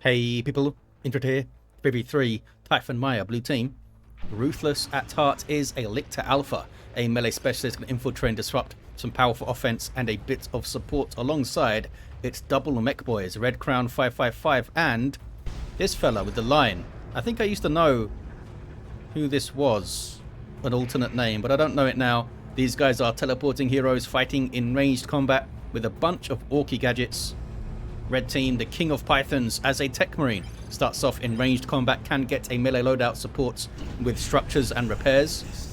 Hey people, Intro here, 53, Typhon Maya, blue team. Ruthless at heart is a Lictor Alpha, a melee specialist can infiltrate and disrupt some powerful offense and a bit of support alongside its double Mekboys, Red Crown 555 and this fella with the line. I think I used to know who this was, an alternate name, but I don't know it now. These guys are teleporting heroes fighting in ranged combat with a bunch of Orky gadgets. Red team, the king of pythons as a Techmarine, starts off in ranged combat, can get a melee loadout, supports with structures and repairs.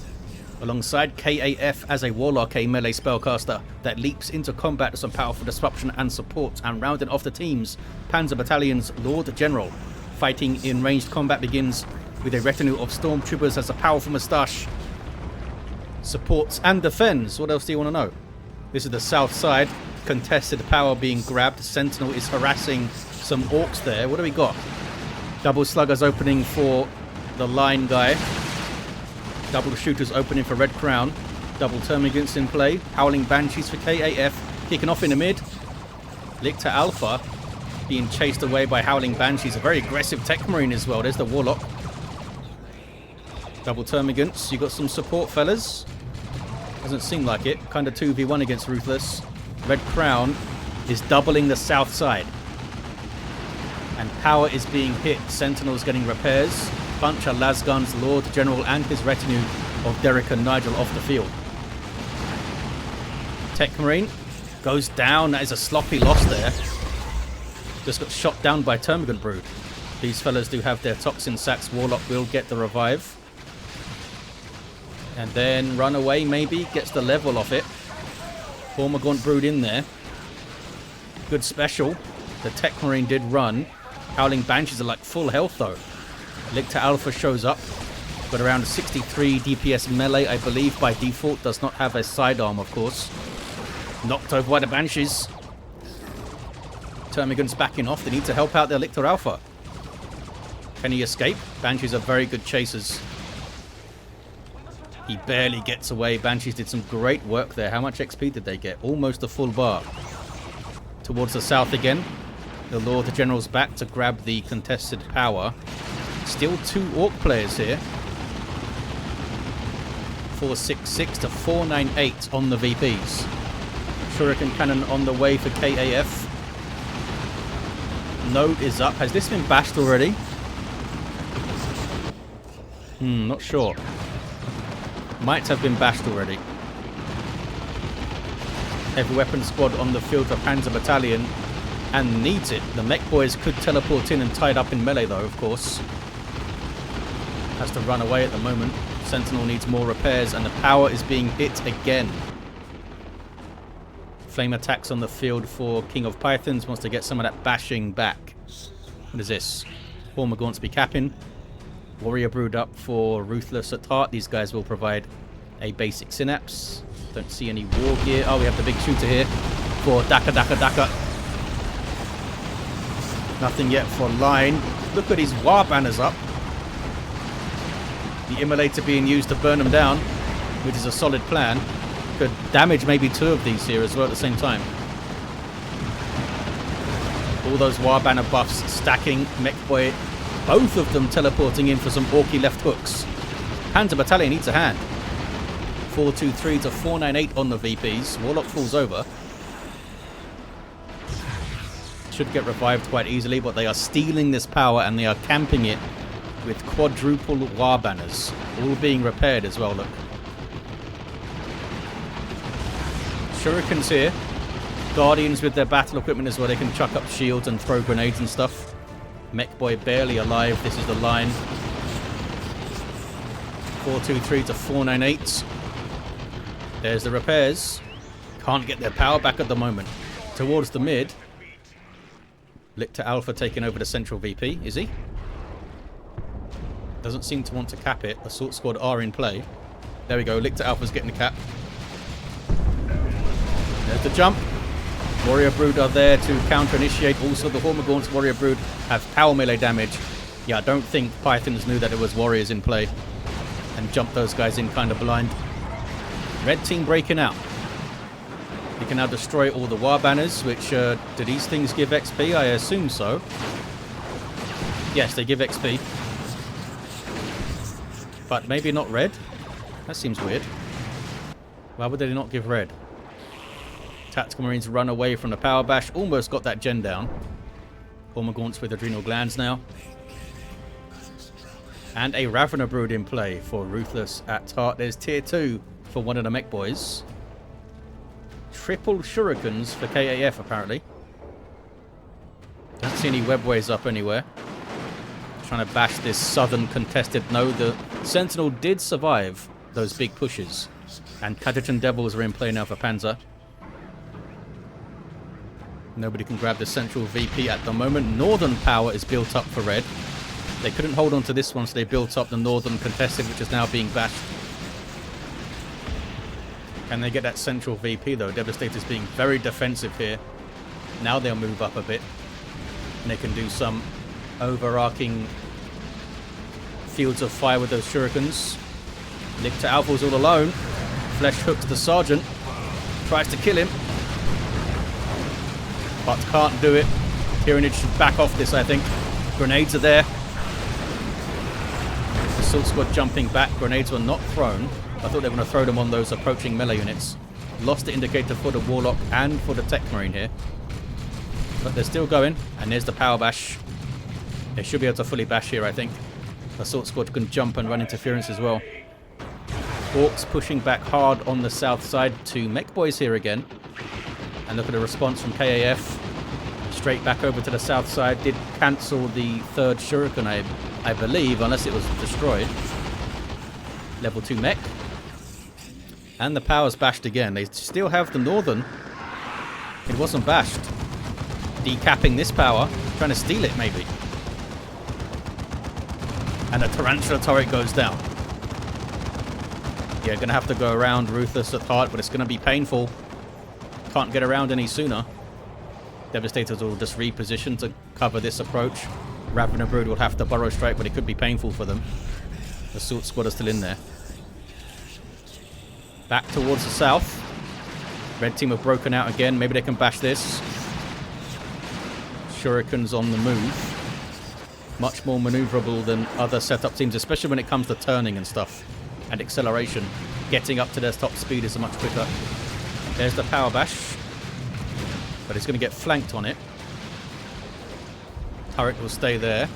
Alongside K.A.F as a Warlock, a melee spellcaster that leaps into combat with some powerful disruption and support. And rounding off the teams, panzerbatallion's Lord General, fighting in ranged combat, begins with a retinue of stormtroopers as a powerful moustache. Supports and defends. What else do you want to know? This is the south side. Contested power being grabbed. Sentinel is harassing some Orks there. What do we got? Double sluggers opening for the line guy. Double shooters opening for Red Crown. Double termagants in play. Howling banshees for K.A.F. Kicking off in the mid. Lictor Alpha being chased away by howling banshees. A very aggressive Techmarine as well. There's the Warlock. Double termagants. You got some support, fellas? Doesn't seem like it. Kind of 2v1 against Ruthless. Red Crown is doubling the south side. And power is being hit. Sentinel's getting repairs. Bunch of lasguns, Lord General and his retinue of Derek and Nigel off the field. Techmarine goes down. That is a sloppy loss there. Just got shot down by Termagant Brood. These fellas do have their toxin sacks. Warlock will get the revive. And then run away maybe. Gets the level off it. Hormagaunt Brood in there. Good special. The Techmarine did run. Howling Banshees are like full health though. Lictor Alpha shows up. Got around 63 DPS melee, I believe, by default. Does not have a sidearm, of course. Knocked over by the Banshees. Termagant's backing off. They need to help out their Lictor Alpha. Can he escape? Banshees are very good chasers. He barely gets away. Banshees did some great work there. How much XP did they get? Almost a full bar. Towards the south again. The Lord General's back to grab the contested power. Still two Ork players here. 466 to 498 on the VPs. Shuriken Cannon on the way for K.A.F. Node is up. Has this been bashed already? Not sure. Might have been bashed already. Heavy weapon squad on the field for Panzer Battalion and needs it. The Mekboys could teleport in and tie it up in melee though, of course. Has to run away at the moment. Sentinel needs more repairs and the power is being hit again. Flame attacks on the field for King of Pythons. Wants to get some of that bashing back. What is this? Hormagaunt's be capping. Warrior Brood up for Ruthless at heart. These guys will provide a basic synapse. Don't see any war gear. Oh, we have the big shooter here for Daka. Nothing yet for line. Look at these war banners up. The immolator being used to burn them down, which is a solid plan. Could damage maybe two of these here as well at the same time. All those war banner buffs stacking. Mekboy, both of them teleporting in for some Orky left hooks. Panzer Battalion needs a hand. 423 to 498 on the VPs. Warlock falls over. Should get revived quite easily, but they are stealing this power and they are camping it with quadruple war banners. All being repaired as well, look. Shurikens here. Guardians with their battle equipment as well. They can chuck up shields and throw grenades and stuff. Mekboy barely alive. This is the line. 423 to 498. There's the repairs. Can't get their power back at the moment. Towards the mid. Lictor Alpha taking over the central VP. Is he? Doesn't seem to want to cap it. Assault squad are in play. There we go. Lictor Alpha's getting the cap. There's the jump. Warrior Brood are there to counter-initiate. Also, the Hormagaunts Warrior Brood have power melee damage. Yeah, I don't think Pythons knew that it was Warriors in play. And jumped those guys in kind of blind. Red team breaking out. You can now destroy all the war banners, which, do these things give XP? I assume so. Yes, they give XP. But maybe not red? That seems weird. Why would they not give red? Tactical Marines run away from the power bash. Almost got that gen down. Hormagaunts with adrenal glands now. And a Ravener Brood in play for Ruthless at heart. There's tier 2 for one of the Mekboys. Triple Shurikens for K.A.F. apparently. Don't see any webways up anywhere. Trying to bash this southern contested node. The Sentinel did survive those big pushes. And Cadetron Devils are in play now for Panzer. Nobody can grab the central VP at the moment. Northern power is built up for red. They couldn't hold on to this one, so they built up the northern contested, which is now being bashed. Can they get that central VP though? Devastator's being very defensive here. Now they'll move up a bit. And they can do some overarching fields of fire with those shurikens. Lictor Alpha's all alone. Flesh hooks the sergeant. Tries to kill him. But can't do it. Tyranids should back off this, I think. Grenades are there. Assault squad jumping back. Grenades were not thrown. I thought they were going to throw them on those approaching melee units. Lost the indicator for the Warlock and for the Techmarine here. But they're still going. And there's the power bash. They should be able to fully bash here, I think. Assault squad can jump and run interference as well. Orks pushing back hard on the south side to Mekboys here again. And look at the response from K.A.F. Straight back over to the south side. Did cancel the third shuriken, I believe, unless it was destroyed. Level 2 mech. And the power's bashed again. They still have the northern. It wasn't bashed. Decapping this power. Trying to steal it, maybe. And the tarantula turret goes down. Yeah, going to have to go around Ruthless at heart, but it's going to be painful. Can't get around any sooner. Devastators will just reposition to cover this approach. Ravener Brood will have to burrow strike, but it could be painful for them. The Assault squad are still in there. Back towards the south. Red team have broken out again. Maybe they can bash this. Shurikens on the move. Much more maneuverable than other setup teams, especially when it comes to turning and stuff. And acceleration. Getting up to their top speed is much quicker. There's the power bash. But he's going to get flanked on it. Turret will stay there.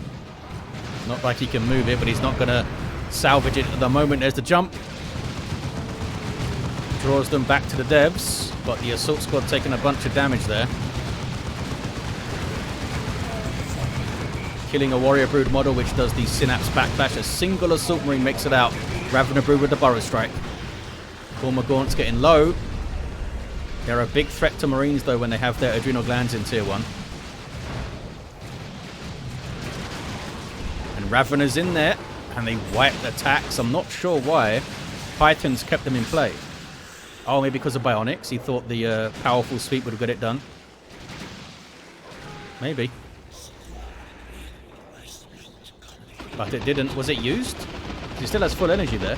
Not like he can move it, but he's not going to salvage it at the moment. There's the jump. Draws them back to the devs. But the assault squad taking a bunch of damage there. Killing a warrior brood model which does the synapse backbash. A single assault marine makes it out. Ravener Brood with the burrow strike. Hormagaunts getting low. They're a big threat to Marines, though, when they have their adrenal glands in Tier 1. And Ravener's in there, and they wiped attacks. I'm not sure why. Pythons kept them in play. Oh, maybe because of Bionics. He thought the powerful sweep would get it done. Maybe. But it didn't. Was it used? He still has full energy there.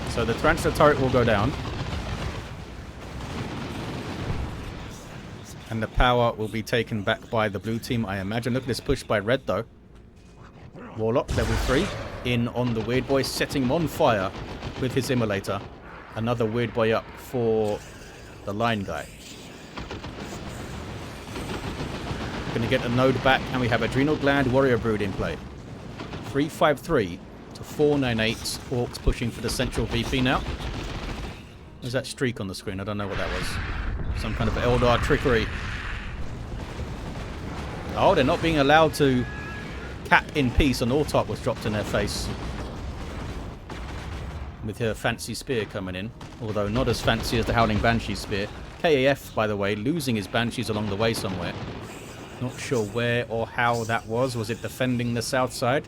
So the Tarantula turret will go down. And the power will be taken back by the blue team, I imagine. Look at this push by red, though. Warlock, level 3. In on the Weird Boy, setting him on fire with his immolator. Another Weird Boy up for the line guy. Going to get a node back, and we have Adrenal Gland Warrior Brood in play. 353 to 498. Orks pushing for the central VP now. There's that streak on the screen. I don't know what that was. Some kind of Eldar trickery. Oh, they're not being allowed to cap in peace. An Autop was dropped in their face. With her fancy spear coming in. Although not as fancy as the Howling Banshee spear. K.A.F, by the way, losing his Banshees along the way somewhere. Not sure where or how that was. Was it defending the south side?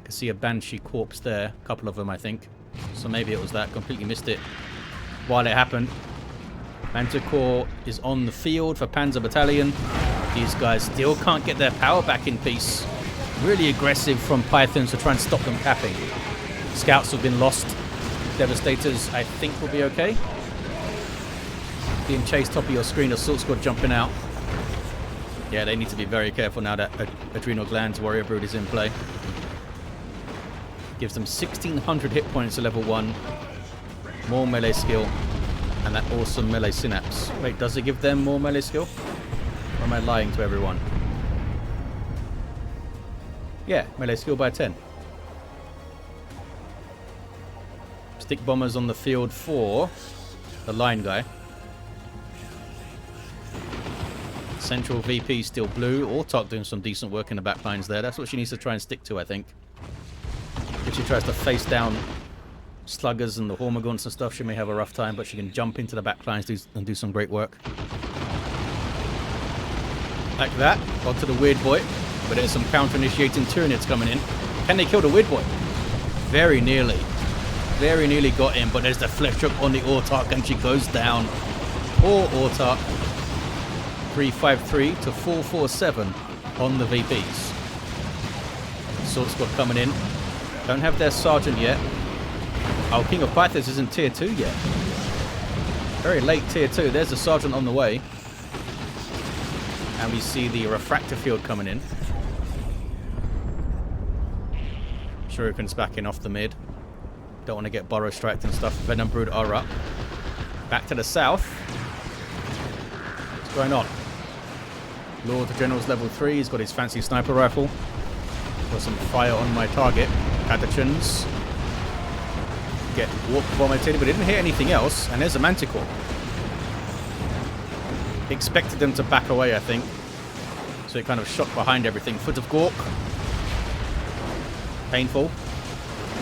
I can see a Banshee corpse there. A couple of them, I think. So maybe it was that. Completely missed it while it happened. Manticore is on the field for Panzer Battalion. These guys still can't get their power back in peace. Really aggressive from Pythons to try and stop them capping. Scouts have been lost. Devastators, I think, will be okay. Being chased top of your screen. Assault squad jumping out. Yeah, they need to be very careful now that Adrenal Glands Warrior Brood is in play. Gives them 1600 hit points to level 1. More melee skill. And that awesome melee synapse. Wait, does it give them more melee skill? Or am I lying to everyone? Yeah, melee skill by 10. Stick bombers on the field for the line guy. Central VP still blue. Ortok doing some decent work in the back lines there. That's what she needs to try and stick to, I think. If she tries to face down sluggers and the Hormagaunts and stuff, she may have a rough time, but she can jump into the back lines and do some great work. Like that. Onto the Weird Boy. But there's some counter-initiating Tyranids coming in. Can they kill the Weird Boy? Very nearly. Very nearly got him, but there's the flesh hook on the Ortok and she goes down. Poor Ortok. 353 to 447 on the VPs. Sword Squad coming in. Don't have their Sergeant yet. Oh, King of Pythons isn't tier 2 yet. Very late tier 2. There's the Sergeant on the way. And we see the Refractor Field coming in. Shuriken's backing off the mid. Don't want to get Burrow Striked and stuff. Venom Brood are up. Back to the south. What's going on? Lord General's level 3. He's got his fancy sniper rifle. Got some fire on my target. Catachans. Get warp vomited, but didn't hit anything else. And there's a Manticore. Expected them to back away, I think. So it kind of shot behind everything. Foot of Gork. Painful.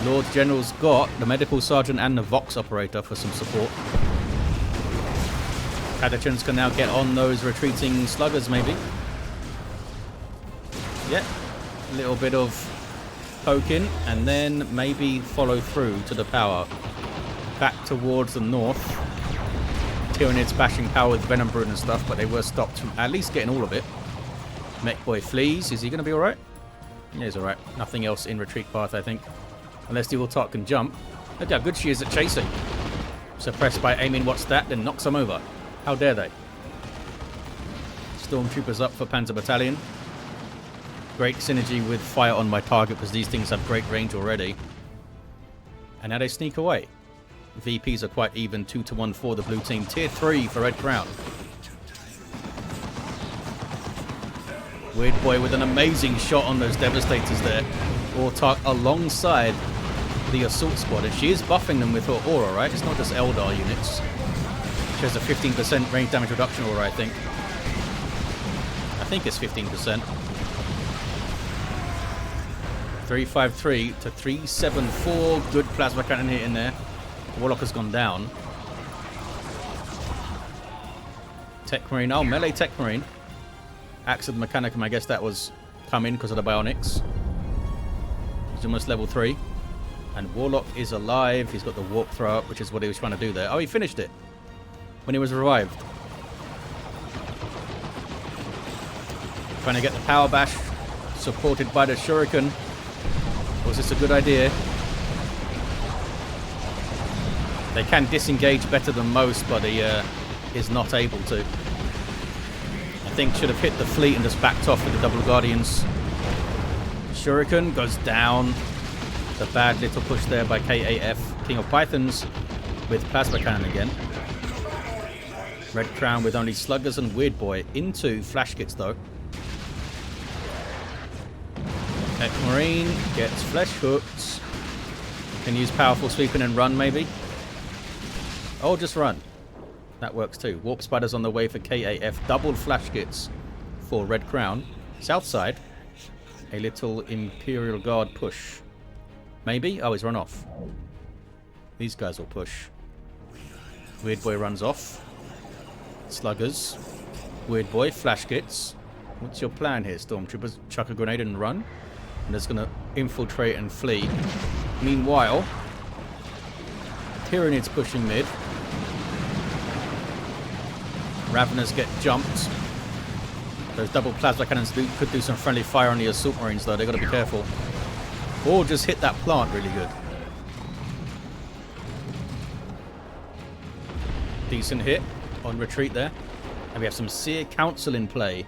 Lord General's got the Medical Sergeant and the Vox Operator for some support. Catachans can now get on those retreating sluggers, maybe. Yep. A little bit of poking, and then maybe follow through to the power. Back towards the north. Tyranids bashing power with Venom Brood and stuff, but they were stopped from at least getting all of it. Mekboy flees. Is he going to be alright? Yeah, he's alright. Nothing else in retreat path, I think. Unless the Ortok can jump. Look how good she is at chasing. Suppressed by aiming what's that, then knocks them over. How dare they? Stormtroopers up for panzerbatallion. Great synergy with fire on my target because these things have great range already. And now they sneak away. VPs are quite even, 2-1 for the blue team. Tier 3 for Red Crown. Weird Boy with an amazing shot on those Devastators there. Ortok alongside the Assault Squad. And she is buffing them with her aura, right? It's not just Eldar units. She has a 15% range damage reduction aura, I think. I think it's 15%. 353 to 374. Good plasma cannon hit in there. Warlock has gone down. Techmarine. Oh, melee Techmarine. Axe of the Mechanicum. I guess that was coming because of the Bionics. He's almost level 3. And Warlock is alive. He's got the warp throw up, which is what he was trying to do there. Oh, he finished it when he was revived. Trying to get the power bash supported by the Shuriken. Was this a good idea? They can disengage better than most, but he is not able to. I think should have hit the fleet and just backed off with the double Guardians. Shuriken goes down. The bad little push there by K.A.F. King of Pythons with Plasma Cannon again. Red Crown with only Sluggers and Weird Boy into Flash Kits though. Techmarine gets Flesh Hooked. Can use Powerful Sweeping and run maybe. Oh, just run. That works too. Warp Spiders on the way for K.A.F. Double Flash Kits for Red Crown. South side. A little Imperial Guard push. Maybe? Oh, he's run off. These guys will push. Weird Boy runs off. Sluggers. Weird Boy, Flash Kits. What's your plan here, Stormtroopers? Chuck a grenade and run? And it's going to infiltrate and flee. Meanwhile, Tyranids pushing mid. Raveners get jumped. Those double plasma cannons could do some friendly fire on the Assault Marines though. They've got to be careful. Or just hit that plant really good. Decent hit on retreat there. And we have some Seer Council in play.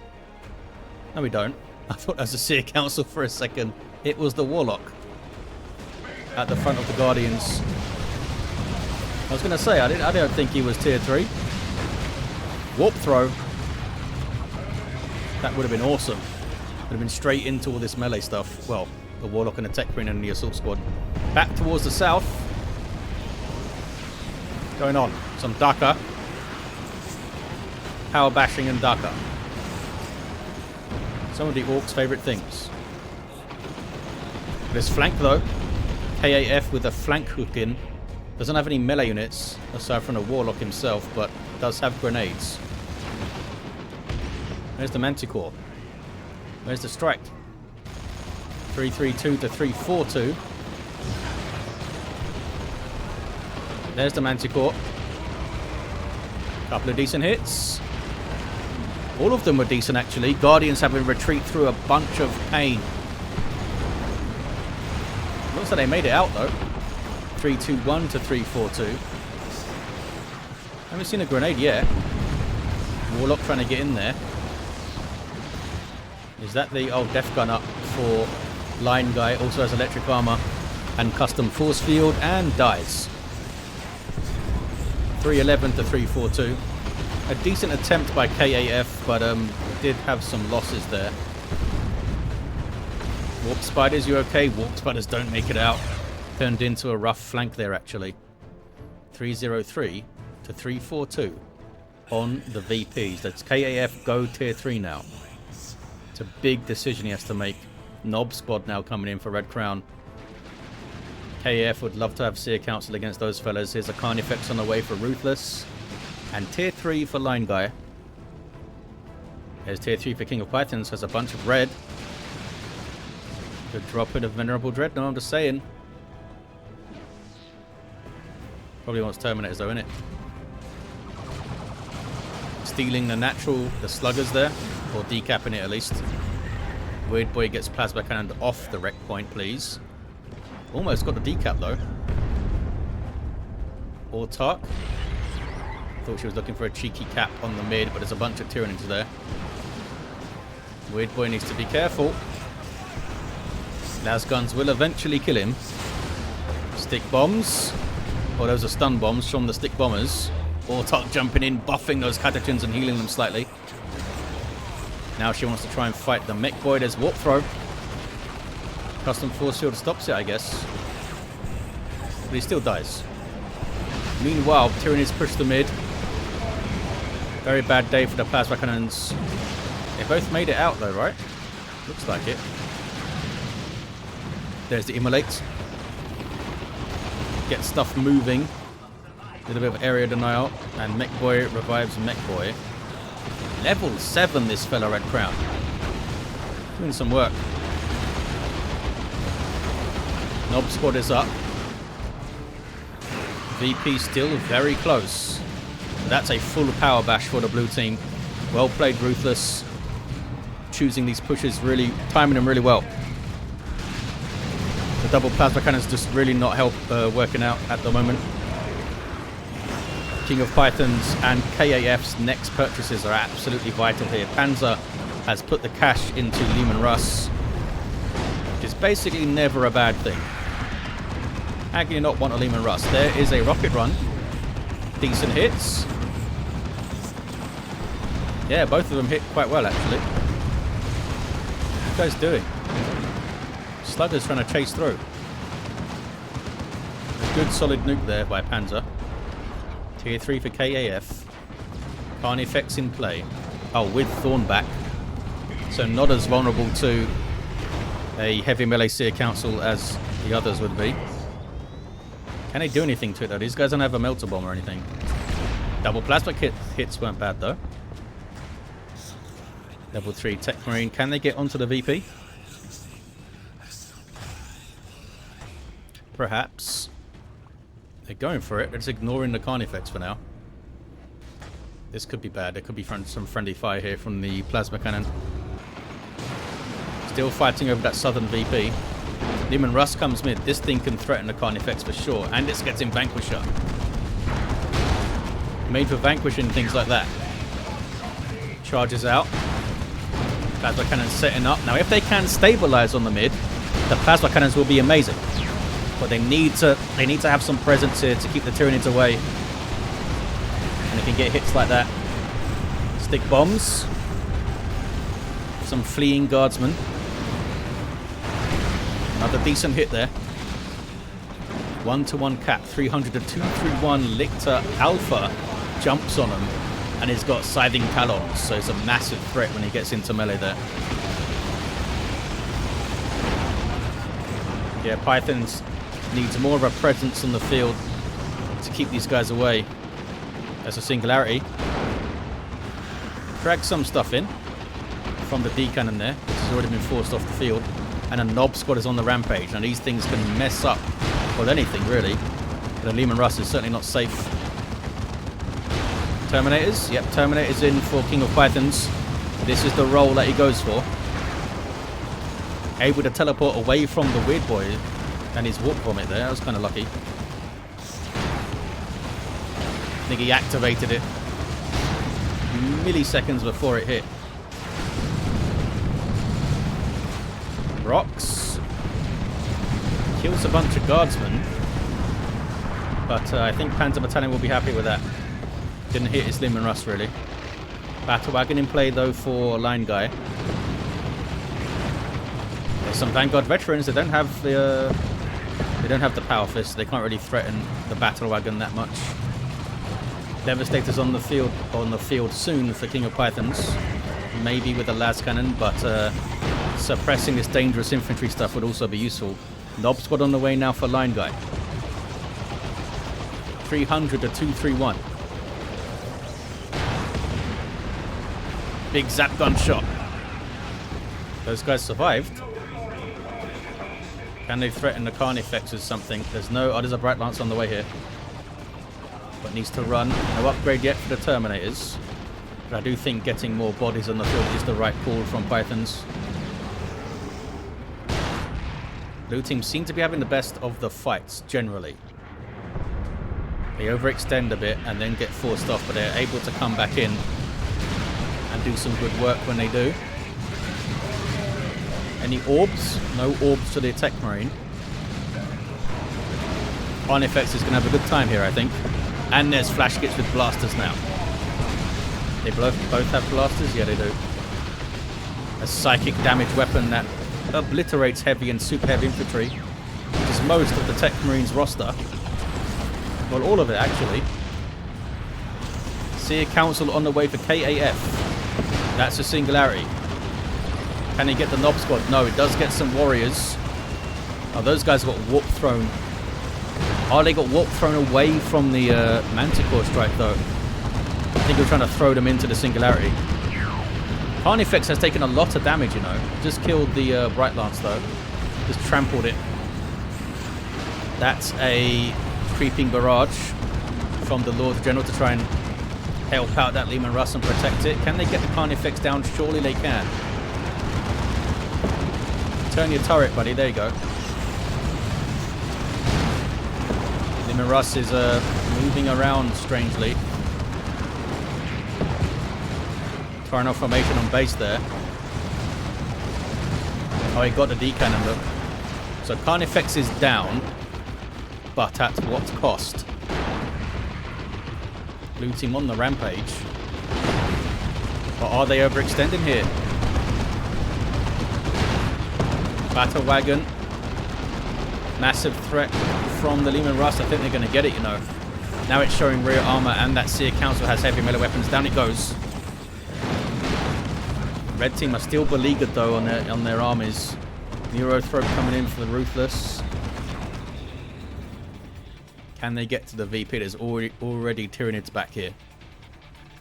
No, we don't. I thought that was a Seer Council for a second. It was the Warlock at the front of the Guardians. I was going to say, I don't think he was tier 3. Warp throw. That would have been awesome. Would have been straight into all this melee stuff. Well, the Warlock and the Techmarine and the Assault Squad. Back towards the south. Going on. Some Daka. Power bashing and Daka. Some of the Orks' favourite things. This flank though. K.A.F with a flank hook in. Doesn't have any melee units, aside from the Warlock himself, but does have grenades. There's the Manticore. Where's the strike? 332 to 342. There's the Manticore. Couple of decent hits. All of them were decent actually. Guardians having retreat through a bunch of pain. Looks like they made it out though. 321 to 342. Haven't seen a grenade yet. Warlock trying to get in there. Is that the old death gun up for Line Guy? Also has electric armor and custom force field and dies. 311 to 342. A decent attempt by K.A.F, but did have some losses there. Warp Spiders, you okay? Warp Spiders don't make it out. Turned into a rough flank there actually. 303 to 342 on the VPs. That's K.A.F go tier 3 now. It's a big decision he has to make. Nob Squad now coming in for Red Crown. K.A.F would love to have Seer Council against those fellas. Here's a Carnifex on the way for Ruthless. And tier 3 for Line Guy. There's tier 3 for King of Pythons. Has a bunch of red. Good drop in of Venerable Dread. No, I'm just saying. Probably wants Terminators though, innit? Stealing the sluggers there. Or decapping it at least. Weird Boy gets Plasma Cannon off the wreck point, please. Almost got the decap though. Autark. Thought she was looking for a cheeky cap on the mid, but there's a bunch of Tyranids there. Weird Boy needs to be careful. Las guns will eventually kill him. Stick bombs. Oh, those are stun bombs from the stick bombers. Autark jumping in, buffing those Catachans and healing them slightly. Now she wants to try and fight the Mekboy. There's warp throw. Custom force field stops it, I guess. But he still dies. Meanwhile, Tyranids push the mid. Very bad day for the plasma cannons. They both made it out though, right? Looks like it. There's the Immolate. Get stuff moving. A little bit of area denial. And Mekboy revives Mekboy. Level 7 this fella, Red Crown. Doing some work. Nob Squad is up. VP still very close. That's a full power bash for the blue team. Well played, Ruthless. Choosing these pushes really, timing them really well. The double plasma cannons just really not working out at the moment. King of Pythons and K.A.F's next purchases are absolutely vital here. Panzer has put the cash into Lehman Russ, which is basically never a bad thing. How can you not want a Lehman Russ? There is a rocket run. Decent hits. Yeah, both of them hit quite well, actually. What are you guys doing? Slugger's trying to chase through. A good solid nuke there by Panzer. Tier 3 for K.A.F. Carnifex in play. Oh, with Thornback. So not as vulnerable to a heavy melee Seer Council as the others would be. Can they do anything to it though? These guys don't have a melter bomb or anything. Double plasma hits weren't bad though. Level 3 Techmarine. Can they get onto the VP? Perhaps. They're going for it. They're just ignoring the Carnifex for now. This could be bad. There could be some friendly fire here from the plasma cannon. Still fighting over that southern VP. Lehman Russ comes mid. This thing can threaten the Carnifex for sure. And this gets him Vanquisher. Made for vanquishing things like that. Charges out. Plasma cannons setting up. Now, if they can stabilize on the mid, the plasma cannons will be amazing. But they need to have some presence here to keep the Tyranids away. And they can get hits like that. Stick bombs. Some fleeing guardsmen. Another decent hit there. 1-to-1 cap. 300 to 231 Lictor Alpha jumps on him. And he's got scything talons, so it's a massive threat when he gets into melee there. Yeah, Pythons needs more of a presence on the field to keep these guys away. That's a singularity. Drag some stuff in from the D cannon there, which has already been forced off the field. And a Nob squad is on the rampage. Now these things can mess up with anything, really. But a Leman Russ is certainly not safe. Terminators. Yep, Terminators in for King of Pythons. This is the role that he goes for. Able to teleport away from the Weird Boy and his Warp Vomit there. That was kind of lucky. I think he activated it milliseconds before it hit. Rocks. Kills a bunch of guardsmen. But I think Panzer Battalion will be happy with that. Didn't hit his Leman Russ really. Battle Wagon in play though for Line Guy. There's some Vanguard veterans. They don't have the Power Fist. They can't really threaten the Battle Wagon that much. Devastator's on the field soon for King of Pythons. Maybe with a las cannon, but suppressing this dangerous infantry stuff would also be useful. Nob squad on the way now for Line Guy. 300 to 231. Big zap gun shot. Those guys survived. Can they threaten the Carnifex with something? There's no... Oh, there's a Bright Lance on the way here. But needs to run. No upgrade yet for the Terminators. But I do think getting more bodies on the field is the right call from Pythons. Blue team seem to be having the best of the fights, generally. They overextend a bit and then get forced off, but they're able to come back in and do some good work when they do. Any orbs? No orbs to the Techmarine. Carnifex is going to have a good time here, I think. And there's flash kits with blasters now. They both have blasters? Yeah, they do. A psychic damage weapon that obliterates heavy and super heavy infantry, which is most of the Techmarine's roster. Well, all of it, actually. Seer Council on the way for K.A.F. That's a singularity. Can he get the Nob squad? No, it does get some warriors. Oh, those guys got warp thrown. Oh, they got warp thrown away from the Manticore strike, though. I think we're trying to throw them into the singularity. Carnifex has taken a lot of damage, you know. Just killed the Bright Lance, though. Just trampled it. That's a creeping barrage from the Lord General to try and help out that Leman Russ and protect it. Can they get the Carnifex down? Surely they can. Turn your turret, buddy. There you go. Leman Russ is moving around strangely. Trying off formation on base there. Oh, he got the D cannon, look. So Carnifex is down, but at what cost? Blue team on the rampage. But are they overextending here? Battle Wagon. Massive threat from the Leman Russ. I think they're going to get it, you know. Now it's showing rear armor, and that Seer Council has heavy melee weapons. Down it goes. Red team are still beleaguered though on their armies. Neurothrope coming in for the Ruthless. Can they get to the VP? There's already Tyranids back here.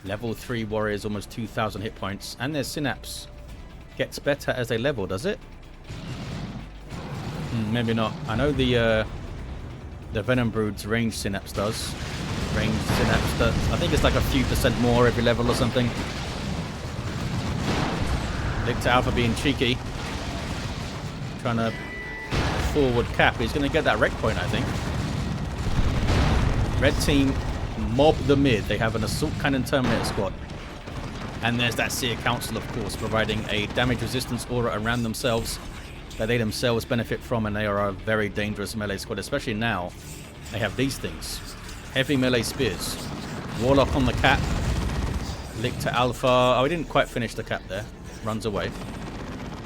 Level 3 warriors, almost 2,000 hit points. And their Synapse gets better as they level, does it? Maybe not. I know the Venom Brood's range Synapse does. Range Synapse does. I think it's like a few % more every level or something. Lictor Alpha being cheeky. Trying to forward cap. He's going to get that wreck point, I think. Red team mob the mid. They have an Assault Cannon Terminator squad. And there's that Seer Council, of course, providing a damage resistance aura around themselves that they themselves benefit from, and they are a very dangerous melee squad, especially now. They have these things. Heavy melee spears. Warlock on the cap. Lictor Alpha. Oh, he didn't quite finish the cap there. Runs away.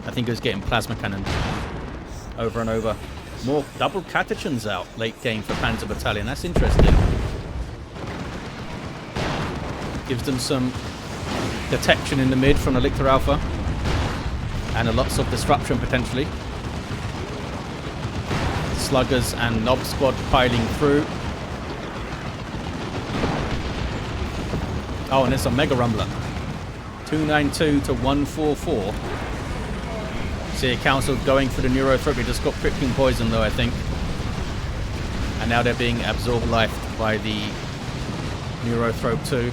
I think he was getting plasma cannon over and over. More double catechins out late game for panzerbatallion. That's interesting. Gives them some detection in the mid from the Lictor Alpha. And a lots of disruption potentially. Sluggers and Nob Squad piling through. Oh, and it's a Mega Rumbler. 292 to 144. See, Council going for the Neurothrope. They just got Crippling Poison though, I think. And now they're being absorbed life by the Neurothrope too.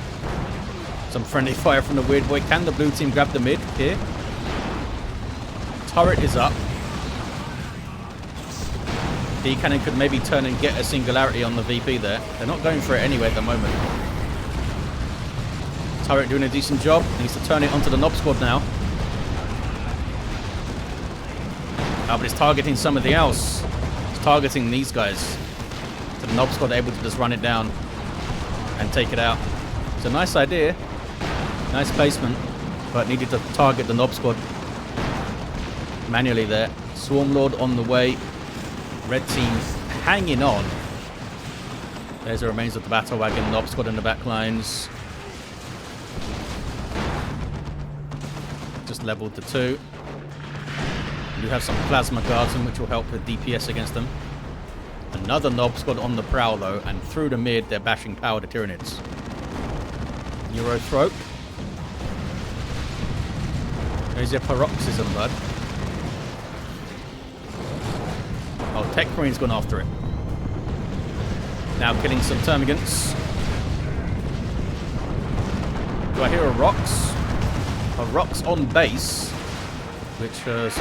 Some friendly fire from the Weird Boy. Can the blue team grab the mid here? Turret is up. D-Cannon could maybe turn and get a singularity on the VP there. They're not going for it anyway at the moment. Turret doing a decent job. Needs to turn it onto the Nob Squad now. Oh, but it's targeting somebody else. It's targeting these guys. So the Nob Squad are able to just run it down and take it out. It's a nice idea. Nice placement. But needed to target the Nob Squad manually there. Swarmlord on the way. Red team hanging on. There's the remains of the battle wagon. Nob Squad in the back lines. Just leveled to 2. You have some plasma guards in which will help with DPS against them. Another Nob Squad on the prowl though, and through the mid they're bashing power to Tyranids. Neurothrope. There's your paroxysm, bud. Oh, Techmarine's gone after it. Now killing some Termagants. Do I hear a Rocks? A Rocks on base, which has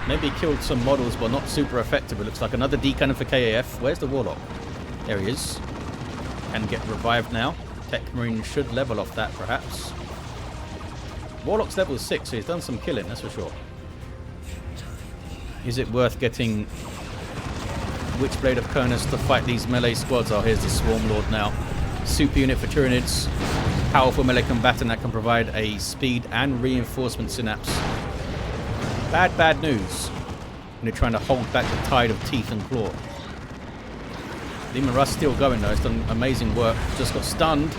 maybe killed some models, but not super effective. It looks like another D-Cannon for K.A.F. Where's the Warlock? There he is. Can get revived now. Techmarine should level off that, perhaps. Warlock's level 6, so he's done some killing, that's for sure. Is it worth getting Witchblade of Kurnus to fight these melee squads? Oh, here's the Swarmlord now. Super unit for Tyranids. Powerful melee combatant that can provide a speed and reinforcement synapse. Bad news when you're trying to hold back the tide of teeth and claw. Demon Rust still going though. It's done amazing work. Just got stunned.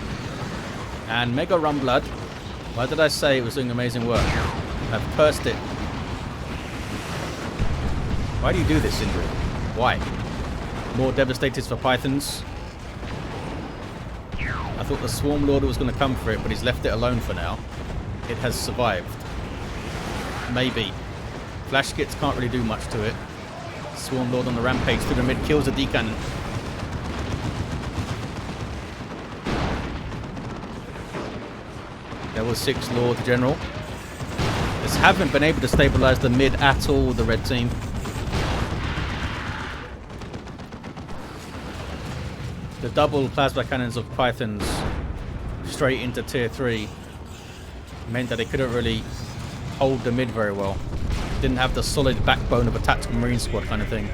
And Mega Rumblood. Why did I say it was doing amazing work? I've cursed it. Why do you do this, Sindri? Why? More Devastators for Pythons. I thought the Swarmlord was going to come for it, but he's left it alone for now. It has survived. Maybe. Flash kits can't really do much to it. Swarmlord on the rampage through the mid kills a D-Cannon. Level 6 Lord General. Just haven't been able to stabilize the mid at all, the red team. The double plasma cannons of Pythons straight into tier 3 meant that they couldn't really hold the mid very well. Didn't have the solid backbone of a tactical marine squad kind of thing.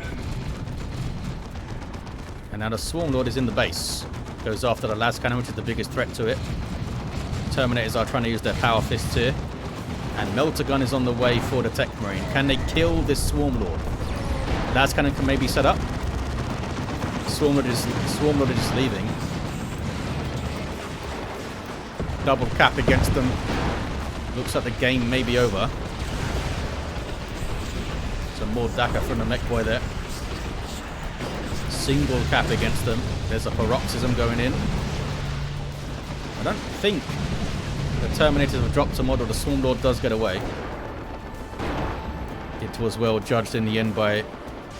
And now the Swarmlord is in the base. Goes after the las cannon, which is the biggest threat to it. Terminators are trying to use their power fists here. And Melter Gun is on the way for the Techmarine. Can they kill this Swarmlord? Las cannon can maybe set up. Swarmlord is leaving. Double cap against them. Looks like the game may be over. Some more Daka from the Mekboy there. Single cap against them. There's a paroxysm going in. I don't think the Terminators have dropped a model. The Swarmlord does get away. It was well judged in the end by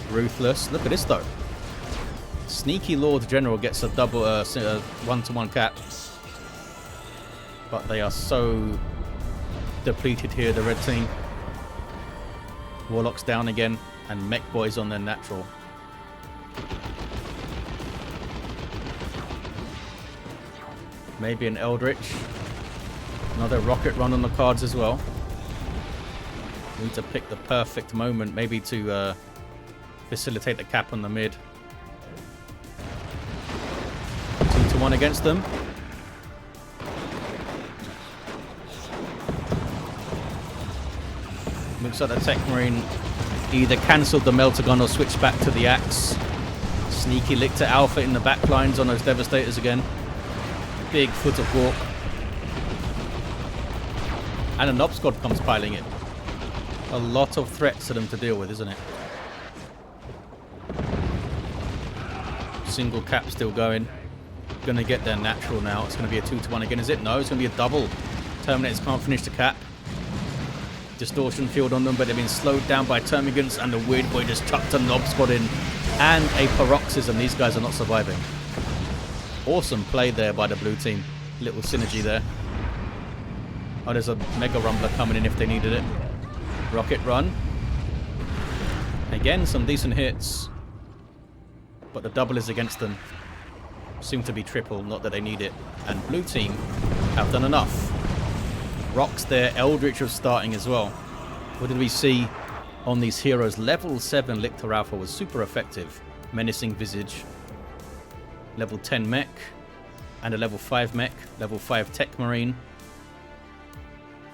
Ruthless. Look at this though. Sneaky Lord General gets a double one-to-one cap. But they are so depleted here, the red team. Warlock's down again, and Mekboy's on their natural. Maybe an Eldritch. Another rocket run on the cards as well. Need to pick the perfect moment, maybe to facilitate the cap on the mid. 2-1 against them. Looks like the Techmarine either cancelled the melter gun or switched back to the axe. Sneaky Lictor Alpha in the back lines on those Devastators again. Big foot of walk. And a Nob squad comes piling in. A lot of threats for them to deal with, isn't it? Single cap still going. Gonna get their natural now. It's gonna be a 2-1 again, is it? No, it's gonna be a double. Terminators can't finish the cap. Distortion field on them, but they've been slowed down by Termagants, and the Weird Boy just chucked a Nob squad in. And a Paroxysm. These guys are not surviving. Awesome play there by the blue team. Little synergy there. Oh, there's a Mega Rumbler coming in if they needed it. Rocket run. Again, some decent hits. But the double is against them. Seem to be triple, not that they need it. And blue team have done enough. Rocks there. Eldritch was starting as well. What did we see on these heroes? Level 7 Lictor Alpha was super effective. Menacing Visage. Level 10 Mech. And a level 5 Mech. Level 5 Techmarine.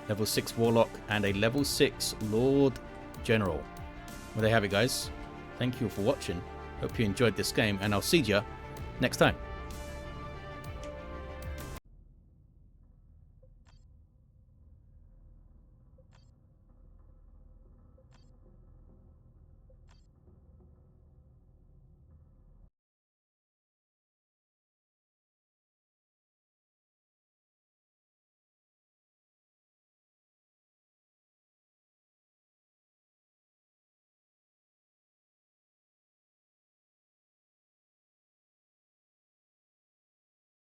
Level 6 Warlock. And a level 6 Lord General. Well, there you have it, guys. Thank you for watching. Hope you enjoyed this game. And I'll see you next time.